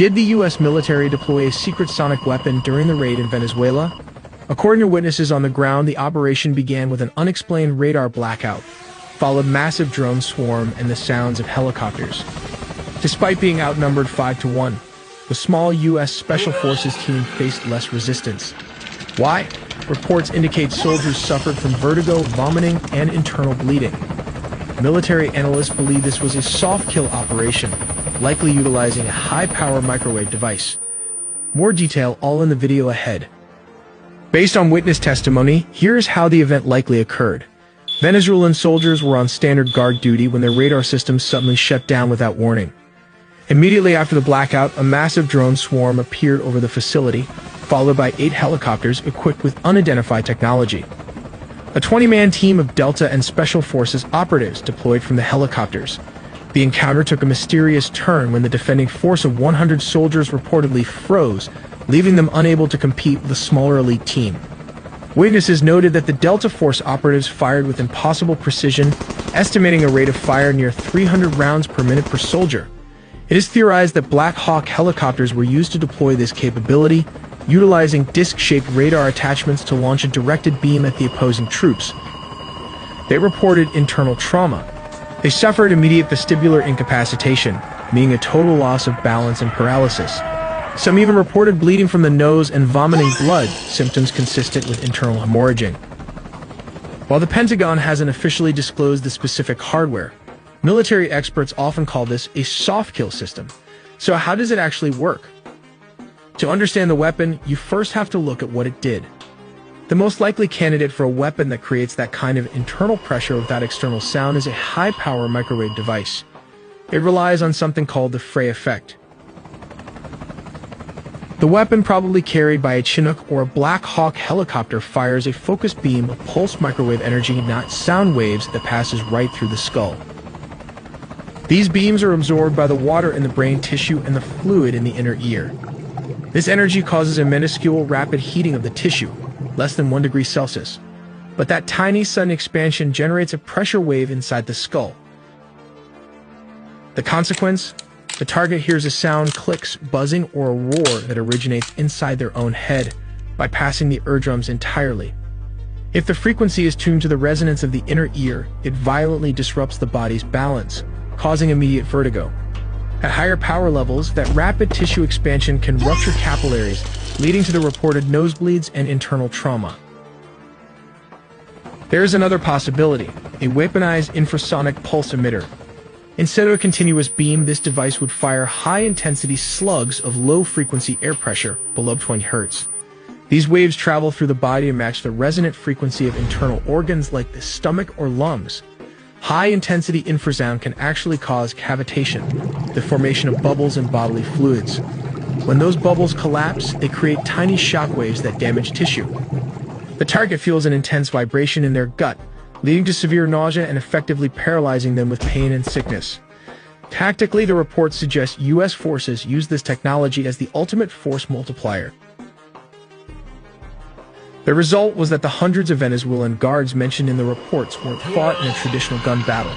Did the U.S. military deploy a secret sonic weapon during the raid in Venezuela? According to witnesses on the ground, the operation began with an unexplained radar blackout, followed massive drone swarm and the sounds of helicopters. Despite being outnumbered 5-1, the small U.S. Special Forces team faced less resistance. Why? Reports indicate soldiers suffered from vertigo, vomiting, and internal bleeding. Military analysts believe this was a soft kill operation, likely utilizing a high-power microwave device. More detail all in the video ahead. Based on witness testimony, here's how the event likely occurred. Venezuelan soldiers were on standard guard duty when their radar systems suddenly shut down without warning. Immediately after the blackout, a massive drone swarm appeared over the facility, followed by 8 helicopters equipped with unidentified technology. A 20-man team of Delta and Special Forces operatives deployed from the helicopters. The encounter took a mysterious turn when the defending force of 100 soldiers reportedly froze, leaving them unable to compete with a smaller elite team. Witnesses noted that the Delta Force operatives fired with impossible precision, estimating a rate of fire near 300 rounds per minute per soldier. It is theorized that Black Hawk helicopters were used to deploy this capability, utilizing disc-shaped radar attachments to launch a directed beam at the opposing troops. They reported internal trauma. They suffered immediate vestibular incapacitation, meaning a total loss of balance and paralysis. Some even reported bleeding from the nose and vomiting blood, symptoms consistent with internal hemorrhaging. While the Pentagon hasn't officially disclosed the specific hardware, military experts often call this a soft kill system. So how does it actually work? To understand the weapon, you first have to look at what it did. The most likely candidate for a weapon that creates that kind of internal pressure without external sound is a high-power microwave device. It relies on something called the Frey effect. The weapon, probably carried by a Chinook or a Black Hawk helicopter, fires a focused beam of pulsed microwave energy, not sound waves, that passes right through the skull. These beams are absorbed by the water in the brain tissue and the fluid in the inner ear. This energy causes a minuscule rapid heating of the tissue, less than 1 degree Celsius. But that tiny sudden expansion generates a pressure wave inside the skull. The consequence? The target hears a sound, clicks, buzzing, or a roar that originates inside their own head, bypassing the eardrums entirely. If the frequency is tuned to the resonance of the inner ear, it violently disrupts the body's balance, causing immediate vertigo. At higher power levels, that rapid tissue expansion can rupture capillaries, leading to the reported nosebleeds and internal trauma. There is another possibility, a weaponized infrasonic pulse emitter. Instead of a continuous beam, this device would fire high-intensity slugs of low-frequency air pressure, below 20 Hz. These waves travel through the body to match the resonant frequency of internal organs like the stomach or lungs. High-intensity infrasound can actually cause cavitation, the formation of bubbles in bodily fluids. When those bubbles collapse, they create tiny shock waves that damage tissue. The target feels an intense vibration in their gut, leading to severe nausea and effectively paralyzing them with pain and sickness. Tactically, the reports suggest U.S. forces use this technology as the ultimate force multiplier. The result was that the hundreds of Venezuelan guards mentioned in the reports weren't fought in a traditional gun battle.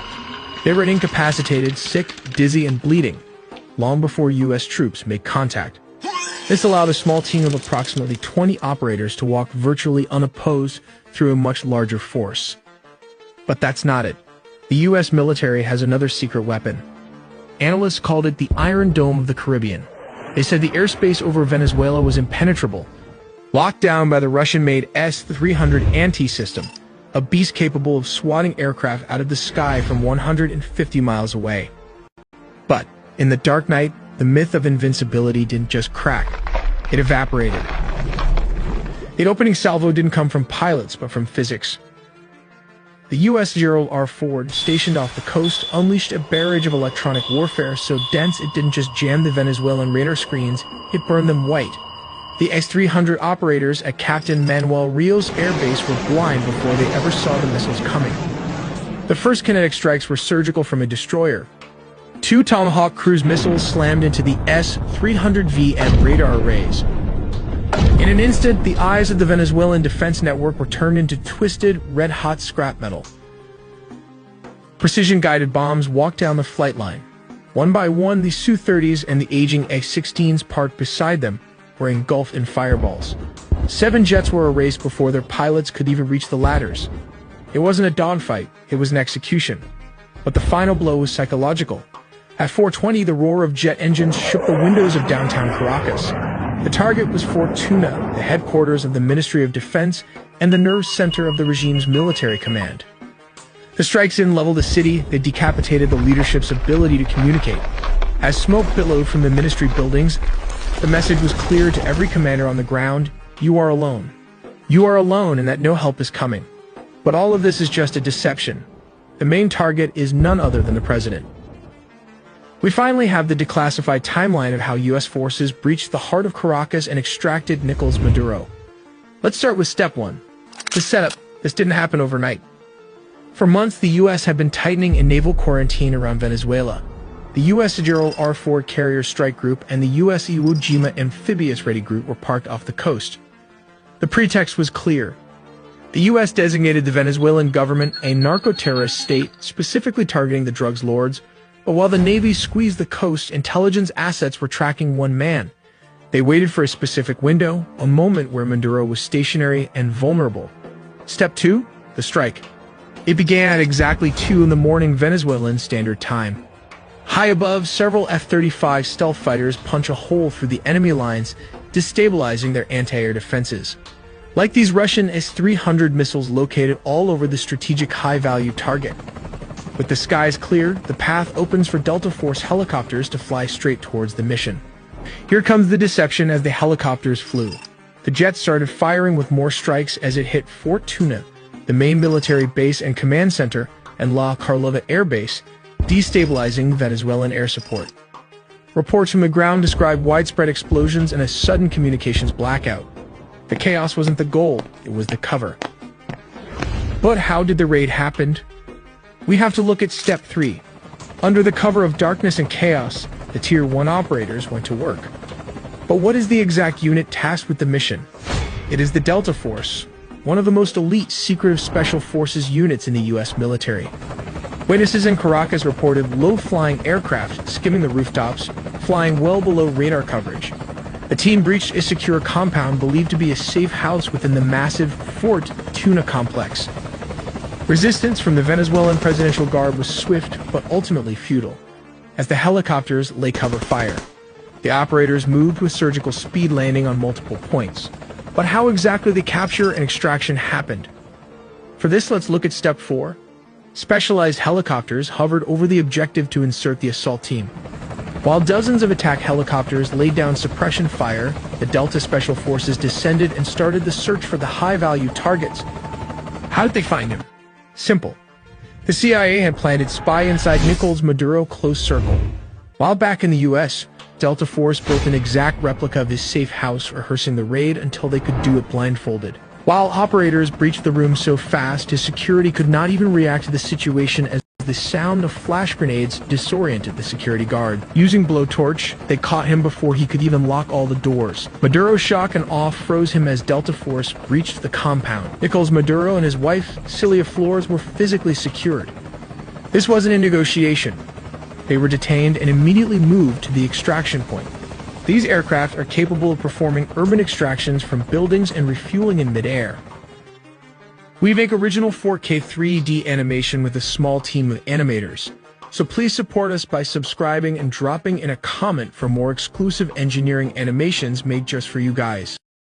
They were incapacitated, sick, dizzy, and bleeding, long before U.S. troops made contact. This allowed a small team of approximately 20 operators to walk virtually unopposed through a much larger force. But that's not it. The U.S. military has another secret weapon. Analysts called it the Iron Dome of the Caribbean. They said the airspace over Venezuela was impenetrable, locked down by the Russian-made S-300 anti-system, a beast capable of swatting aircraft out of the sky from 150 miles away. But in the dark night, the myth of invincibility didn't just crack, it evaporated. The opening salvo didn't come from pilots, but from physics. The U.S. Gerald R. Ford, stationed off the coast, unleashed a barrage of electronic warfare so dense it didn't just jam the Venezuelan radar screens, it burned them white. The S-300 operators at Captain Manuel Rios Air Base were blind before they ever saw the missiles coming. The first kinetic strikes were surgical from a destroyer. 2 Tomahawk cruise missiles slammed into the S-300V and radar arrays. In an instant, the eyes of the Venezuelan defense network were turned into twisted, red-hot scrap metal. Precision-guided bombs walked down the flight line. One by one, the Su-30s and the aging A-16s parked beside them were engulfed in fireballs. 7 jets were erased before their pilots could even reach the ladders. It wasn't a dogfight, it was an execution. But the final blow was psychological. At 4:20, the roar of jet engines shook the windows of downtown Caracas. The target was Fortuna, the headquarters of the Ministry of Defense and the nerve center of the regime's military command. The strikes didn't level the city, they decapitated the leadership's ability to communicate. As smoke billowed from the ministry buildings, the message was clear to every commander on the ground: you are alone. You are alone and that no help is coming. But all of this is just a deception. The main target is none other than the president. We finally have the declassified timeline of how U.S. forces breached the heart of Caracas and extracted Nicolás Maduro. Let's start with step 1. The setup. This didn't happen overnight. For months, the U.S. had been tightening a naval quarantine around Venezuela. The U.S. Gerald R. Ford Carrier Strike Group and the U.S. Iwo Jima Amphibious Ready Group were parked off the coast. The pretext was clear. The U.S. designated the Venezuelan government a narco-terrorist state, specifically targeting the drugs lords, but while the Navy squeezed the coast, intelligence assets were tracking one man. They waited for a specific window, a moment where Maduro was stationary and vulnerable. Step 2. The strike. It began at exactly 2 in the morning Venezuelan Standard Time. High above, several F-35 stealth fighters punch a hole through the enemy lines, destabilizing their anti-air defenses. Like these Russian S-300 missiles located all over the strategic high-value target. With the skies clear, the path opens for Delta Force helicopters to fly straight towards the mission. Here comes the deception as the helicopters flew. The jets started firing with more strikes as it hit Fortuna, the main military base and command center, and La Carlota Air Base, destabilizing Venezuelan air support. Reports from the ground describe widespread explosions and a sudden communications blackout. The chaos wasn't the goal, it was the cover. But how did the raid happen? We have to look at step 3. Under the cover of darkness and chaos, the Tier 1 operators went to work. But what is the exact unit tasked with the mission? It is the Delta Force, one of the most elite secretive special forces units in the U.S. military. Witnesses in Caracas reported low-flying aircraft skimming the rooftops, flying well below radar coverage. The team breached a secure compound believed to be a safe house within the massive Fortuna complex. Resistance from the Venezuelan Presidential Guard was swift but ultimately futile, as the helicopters lay cover fire. The operators moved with surgical speed, landing on multiple points. But how exactly the capture and extraction happened? For this, let's look at step 4. Specialized helicopters hovered over the objective to insert the assault team. While dozens of attack helicopters laid down suppression fire, the Delta Special Forces descended and started the search for the high-value targets. How did they find him? Simple. The CIA had planted spy inside Nicolás Maduro close circle. While back in the U.S., Delta Force built an exact replica of his safe house, rehearsing the raid until they could do it blindfolded. While operators breached the room so fast, his security could not even react to the situation as the sound of flash grenades disoriented the security guard. Using blowtorch, they caught him before he could even lock all the doors. Maduro's shock and awe froze him as Delta Force breached the compound. Nicolás Maduro and his wife, Celia Flores, were physically secured. This wasn't a negotiation. They were detained and immediately moved to the extraction point. These aircraft are capable of performing urban extractions from buildings and refueling in midair. We make original 4K 3D animation with a small team of animators, so please support us by subscribing and dropping in a comment for more exclusive engineering animations made just for you guys.